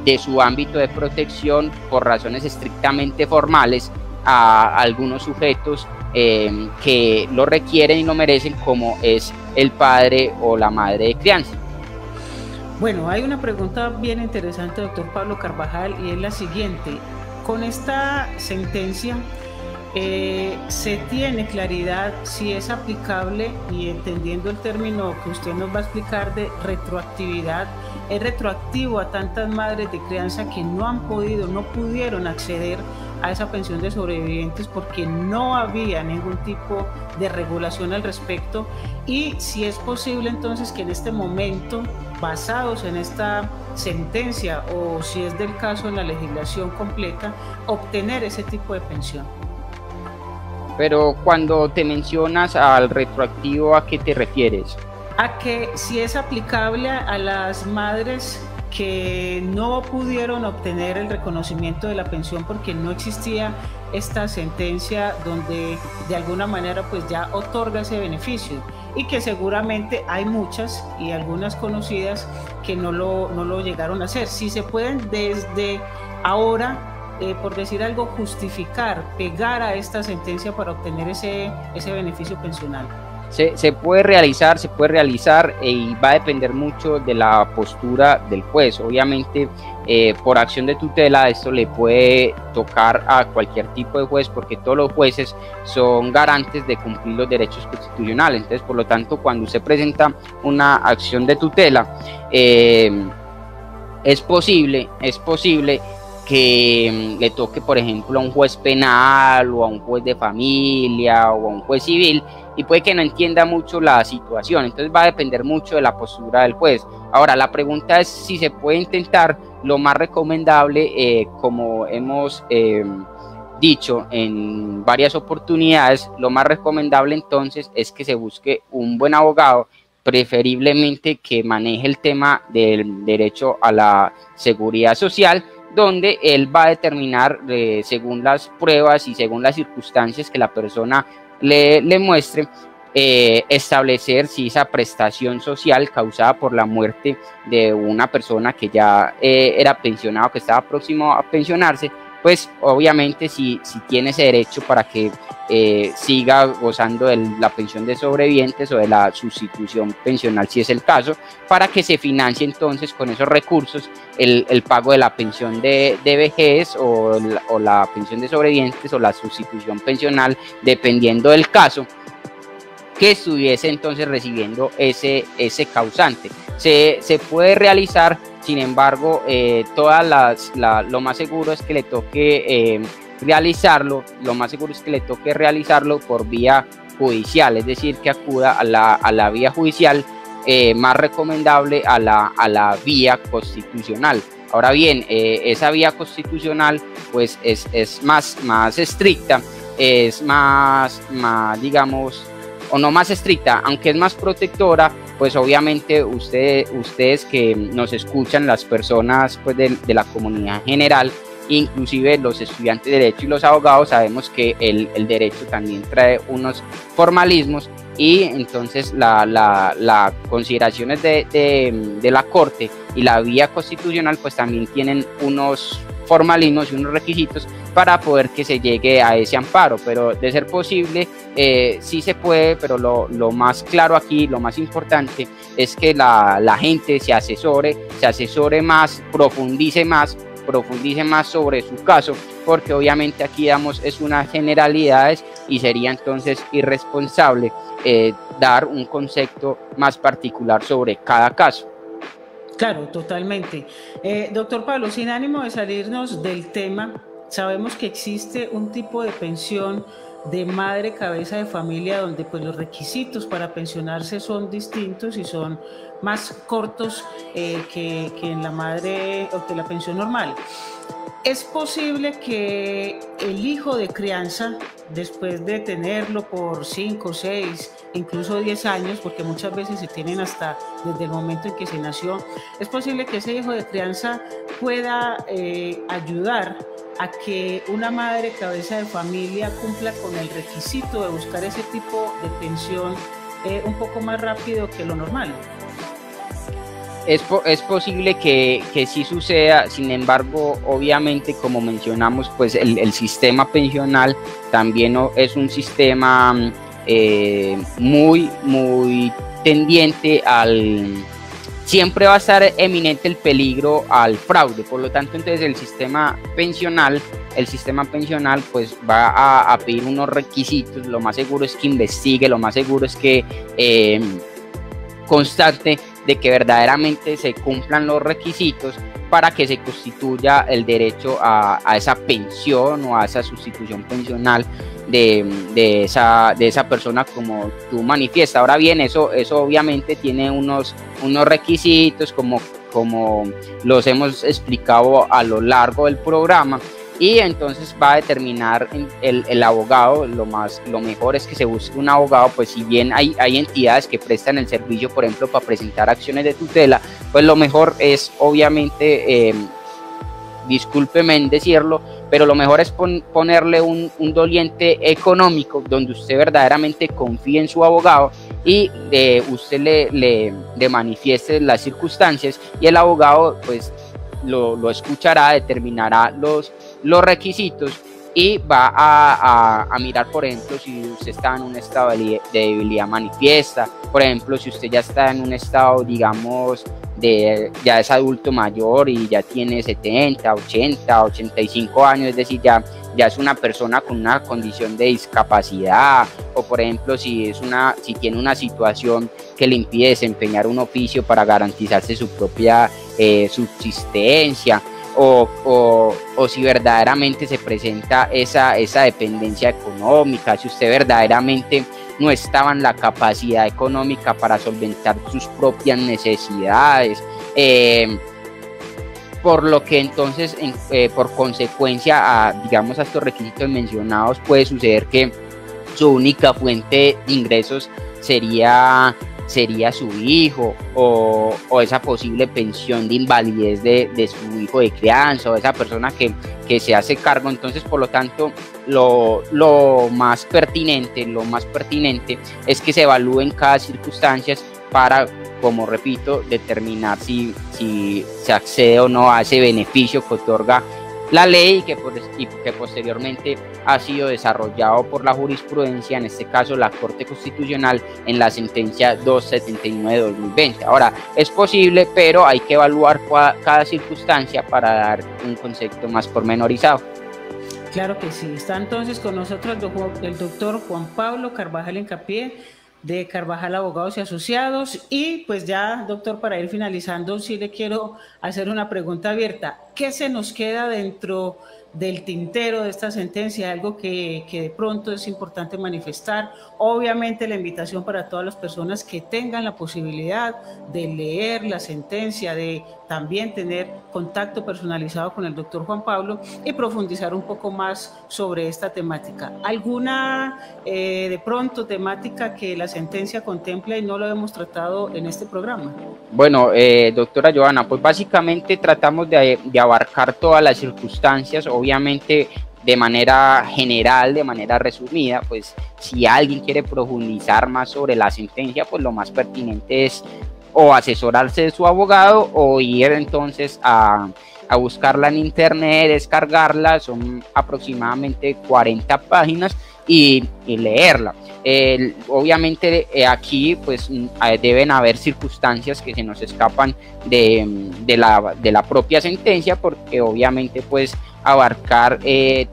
de su ámbito de protección por razones estrictamente formales a algunos sujetos que lo requieren y lo merecen, como es el padre o la madre de crianza. Bueno, hay una pregunta bien interesante, doctor Pablo Carvajal, y es la siguiente. Con esta sentencia, ¿se tiene claridad si es aplicable, y entendiendo el término que usted nos va a explicar de retroactividad, es retroactivo a tantas madres de crianza que no pudieron acceder a esa pensión de sobrevivientes porque no había ningún tipo de regulación al respecto? Y si es posible entonces que en este momento, basados en esta sentencia, o si es del caso en la legislación completa, obtener ese tipo de pensión. Pero cuando te mencionas al retroactivo, ¿a qué te refieres? A que si es aplicable a las madres que no pudieron obtener el reconocimiento de la pensión porque no existía esta sentencia donde de alguna manera pues ya otorga ese beneficio, y que seguramente hay muchas y algunas conocidas que no lo llegaron a hacer. Si se pueden desde ahora, por decir algo, justificar, pegar a esta sentencia para obtener ese beneficio pensional. Se puede realizar y va a depender mucho de la postura del juez. Obviamente, por acción de tutela, esto le puede tocar a cualquier tipo de juez, porque todos los jueces son garantes de cumplir los derechos constitucionales. Entonces, por lo tanto, cuando usted presenta una acción de tutela, es posible que le toque, por ejemplo, a un juez penal o a un juez de familia o a un juez civil, y puede que no entienda mucho la situación. Entonces va a depender mucho de la postura del juez. Ahora, la pregunta es si se puede intentar. Lo más recomendable, como hemos dicho en varias oportunidades, lo más recomendable entonces es que se busque un buen abogado, preferiblemente que maneje el tema del derecho a la seguridad social, donde él va a determinar, según las pruebas y según las circunstancias que la persona le muestre, establecer si esa prestación social causada por la muerte de una persona que ya era pensionado, que estaba próximo a pensionarse, pues obviamente si tiene ese derecho para que siga gozando de la pensión de sobrevivientes o de la sustitución pensional, si es el caso, para que se financie entonces con esos recursos el pago de la pensión de vejez o la pensión de sobrevivientes o la sustitución pensional, dependiendo del caso que estuviese entonces recibiendo ese causante. Se puede realizar, sin embargo, lo más seguro es que le toque realizarlo por vía judicial, es decir, que acuda a la vía judicial, más recomendable a la vía constitucional. Ahora bien, esa vía constitucional pues es más estricta, es más digamos, o no más estricta, aunque es más protectora. Pues obviamente ustedes que nos escuchan, las personas pues de la comunidad general, inclusive los estudiantes de derecho y los abogados, sabemos que el derecho también trae unos formalismos, y entonces las consideraciones de la Corte y la vía constitucional pues también tienen unos formalismos y unos requisitos para poder que se llegue a ese amparo. Pero de ser posible, sí se puede, pero lo más claro aquí, lo más importante es que la gente se asesore más, profundice más sobre su caso, porque obviamente aquí es unas generalidades y sería entonces irresponsable dar un concepto más particular sobre cada caso. Claro, totalmente. Doctor Pablo, sin ánimo de salirnos del tema, sabemos que existe un tipo de pensión de madre cabeza de familia donde pues los requisitos para pensionarse son distintos y son más cortos que en la madre o que la pensión normal. Es posible que el hijo de crianza, después de tenerlo por 5, 6, incluso 10 años, porque muchas veces se tienen hasta desde el momento en que se nació, es posible que ese hijo de crianza pueda ayudar a que una madre cabeza de familia cumpla con el requisito de buscar ese tipo de pensión un poco más rápido que lo normal. Es posible que sí suceda, sin embargo, obviamente, como mencionamos, pues el sistema pensional también es un sistema muy tendiente siempre va a estar eminente el peligro al fraude. Por lo tanto, entonces el sistema pensional pues va a pedir unos requisitos. Lo más seguro es que investigue, lo más seguro es que constate de que verdaderamente se cumplan los requisitos para que se constituya el derecho a esa pensión o a esa sustitución pensional de esa persona, como tú manifiestas. Ahora bien, eso obviamente tiene unos requisitos como los hemos explicado a lo largo del programa, y entonces va a determinar el abogado. Lo mejor es que se busque un abogado, pues si bien hay entidades que prestan el servicio, por ejemplo, para presentar acciones de tutela, pues lo mejor es obviamente, discúlpeme en decirlo, pero lo mejor es ponerle un doliente económico donde usted verdaderamente confíe en su abogado y usted le manifieste las circunstancias, y el abogado pues lo escuchará, determinará los requisitos y va a mirar, por ejemplo, si usted está en un estado de debilidad manifiesta, por ejemplo, si usted ya está en un estado, digamos, ya es adulto mayor y ya tiene 70, 80, 85 años, es decir, ya es una persona con una condición de discapacidad, o por ejemplo, si tiene una situación que le impide desempeñar un oficio para garantizarse su propia subsistencia, o si verdaderamente se presenta esa dependencia económica, si usted verdaderamente no estaba en la capacidad económica para solventar sus propias necesidades, por lo que entonces por consecuencia a estos requisitos mencionados, puede suceder que su única fuente de ingresos sería su hijo, o esa posible pensión de invalidez de su hijo de crianza, o esa persona que se hace cargo. Entonces, por lo tanto, lo más pertinente es que se evalúen cada circunstancia para, como repito, determinar si se accede o no a ese beneficio que otorga la ley, y que posteriormente ha sido desarrollado por la jurisprudencia, en este caso la Corte Constitucional, en la sentencia 279/2020. Ahora, es posible, pero hay que evaluar cada circunstancia para dar un concepto más pormenorizado. Claro que sí. Está entonces con nosotros el doctor Juan Pablo Carvajal Hincapié, de Carvajal Abogados y Asociados. Y pues ya, doctor, para ir finalizando, sí le quiero hacer una pregunta abierta. ¿Qué se nos queda dentro del tintero de esta sentencia? Algo que de pronto es importante manifestar. Obviamente la invitación para todas las personas que tengan la posibilidad de leer la sentencia, de también tener contacto personalizado con el doctor Juan Pablo y profundizar un poco más sobre esta temática. ¿Alguna de pronto temática que la sentencia contempla y no lo hemos tratado en este programa? Bueno, doctora Johanna, pues básicamente tratamos de abarcar todas las circunstancias, obviamente de manera general, de manera resumida. Pues si alguien quiere profundizar más sobre la sentencia, pues lo más pertinente es o asesorarse de su abogado o ir entonces a buscarla en internet, descargarla. Son aproximadamente 40 páginas y leerla. Obviamente aquí pues deben haber circunstancias que se nos escapan de la propia sentencia, porque obviamente pues abarcar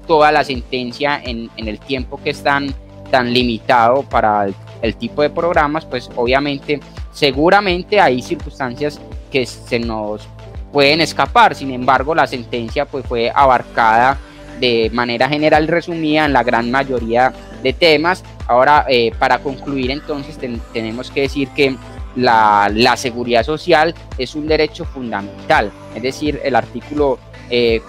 toda la sentencia en el tiempo que es tan limitado para el tipo de programas, pues obviamente seguramente hay circunstancias que se nos pueden escapar. Sin embargo, la sentencia pues fue abarcada de manera general, resumida en la gran mayoría de temas. Ahora, para concluir, entonces tenemos que decir que la seguridad social es un derecho fundamental, es decir, el artículo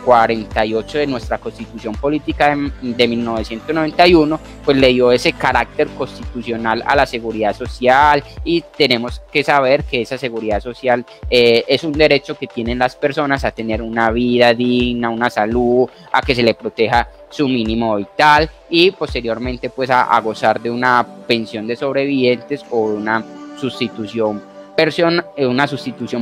48 de nuestra Constitución Política de 1991, pues le dio ese carácter constitucional a la seguridad social, y tenemos que saber que esa seguridad social es un derecho que tienen las personas a tener una vida digna, una salud, a que se le proteja su mínimo vital, y posteriormente pues a gozar de una pensión de sobrevivientes o una sustitución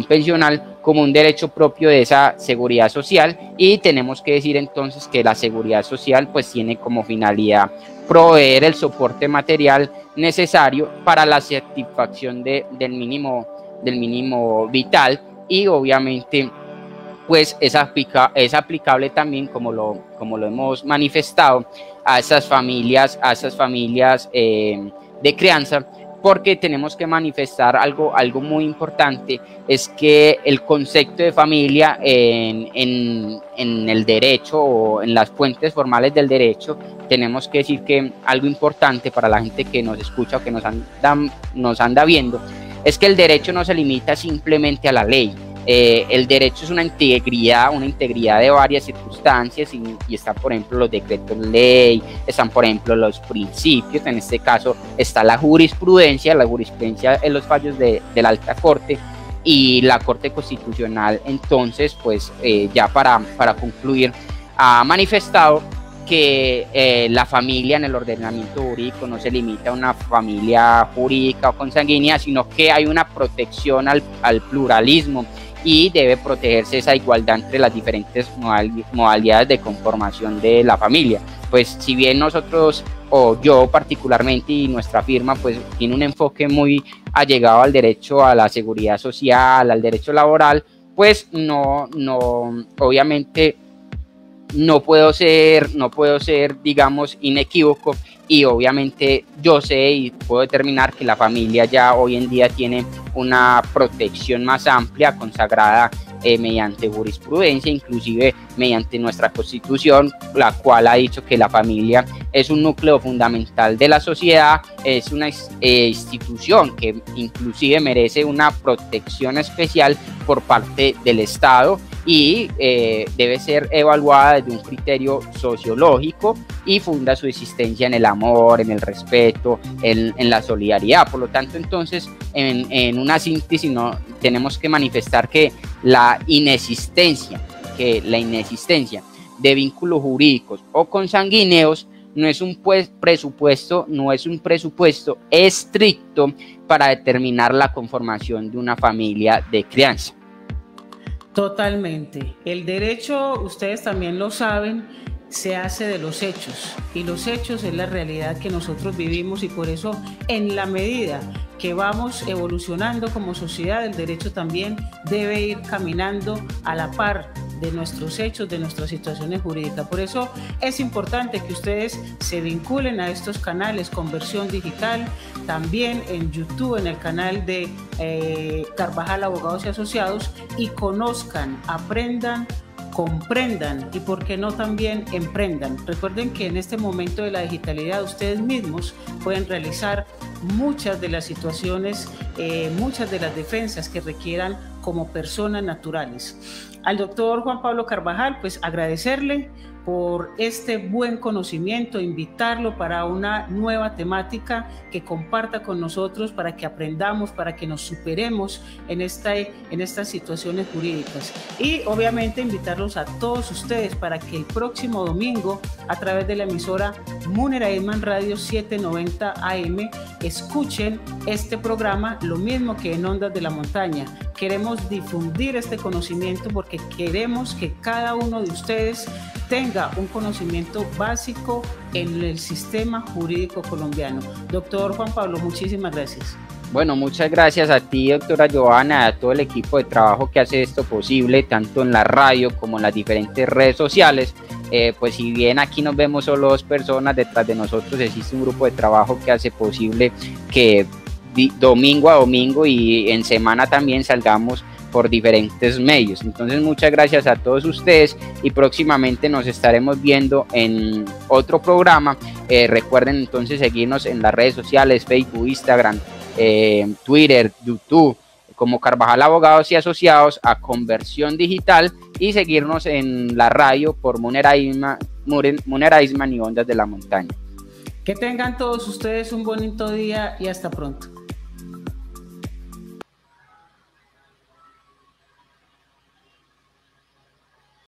pensional como un derecho propio de esa seguridad social. Y tenemos que decir entonces que la seguridad social pues tiene como finalidad proveer el soporte material necesario para la satisfacción del mínimo vital, y obviamente pues es aplicable también, como lo hemos manifestado, a esas familias de crianza, porque tenemos que manifestar algo muy importante, es que el concepto de familia en el derecho o en las fuentes formales del derecho, tenemos que decir que algo importante para la gente que nos escucha o que nos anda viendo, es que el derecho no se limita simplemente a la ley. El derecho es una integridad de varias circunstancias, y están, por ejemplo, los decretos ley, están, por ejemplo, los principios. En este caso está la jurisprudencia en los fallos de la Alta Corte y la Corte Constitucional. Entonces, pues ya para concluir, ha manifestado que la familia en el ordenamiento jurídico no se limita a una familia jurídica o consanguínea, sino que hay una protección al pluralismo, y debe protegerse esa igualdad entre las diferentes modalidades de conformación de la familia. Pues si bien nosotros, o yo particularmente, y nuestra firma, pues tiene un enfoque muy allegado al derecho a la seguridad social, al derecho laboral, pues obviamente no puedo ser, digamos, inequívoco, y obviamente yo sé y puedo determinar que la familia ya hoy en día tiene una protección más amplia, consagrada mediante jurisprudencia, inclusive mediante nuestra Constitución, la cual ha dicho que la familia es un núcleo fundamental de la sociedad, es una institución que inclusive merece una protección especial por parte del Estado, y debe ser evaluada desde un criterio sociológico, y funda su existencia en el amor, en el respeto, en la solidaridad. Por lo tanto, entonces, en una síntesis, tenemos que manifestar que la inexistencia de vínculos jurídicos o consanguíneos no es un presupuesto estricto para determinar la conformación de una familia de crianza. Totalmente. El derecho, ustedes también lo saben, se hace de los hechos, y los hechos es la realidad que nosotros vivimos, y por eso, en la medida que vamos evolucionando como sociedad, el derecho también debe ir caminando a la par de nuestros hechos, de nuestras situaciones jurídicas. Por eso es importante que ustedes se vinculen a estos canales Conversión Digital, también en YouTube, en el canal de Carvajal Abogados y Asociados, y conozcan, aprendan, comprendan, y por qué no también emprendan. Recuerden que en este momento de la digitalidad ustedes mismos pueden realizar muchas de las situaciones, muchas de las defensas que requieran como personas naturales. Al doctor Juan Pablo Carvajal, pues agradecerle por este buen conocimiento, invitarlo para una nueva temática que comparta con nosotros, para que aprendamos, para que nos superemos en estas situaciones jurídicas. Y obviamente invitarlos a todos ustedes para que el próximo domingo, a través de la emisora Munera Eidman Radio 790 AM, escuchen este programa, lo mismo que en Ondas de la Montaña. Queremos difundir este conocimiento porque queremos que cada uno de ustedes tenga un conocimiento básico en el sistema jurídico colombiano. Doctor Juan Pablo, muchísimas gracias. Bueno, muchas gracias a ti, doctora Johanna, a todo el equipo de trabajo que hace esto posible, tanto en la radio como en las diferentes redes sociales. Pues si bien aquí nos vemos solo 2 personas, detrás de nosotros existe un grupo de trabajo que hace posible que domingo a domingo y en semana también salgamos por diferentes medios. Entonces, muchas gracias a todos ustedes, y próximamente nos estaremos viendo en otro programa. Recuerden entonces seguirnos en las redes sociales, Facebook, Instagram, Twitter, YouTube, como Carvajal Abogados y Asociados a Conversión Digital, y seguirnos en la radio por Munera Eisman y Ondas de la Montaña. Que tengan todos ustedes un bonito día y hasta pronto.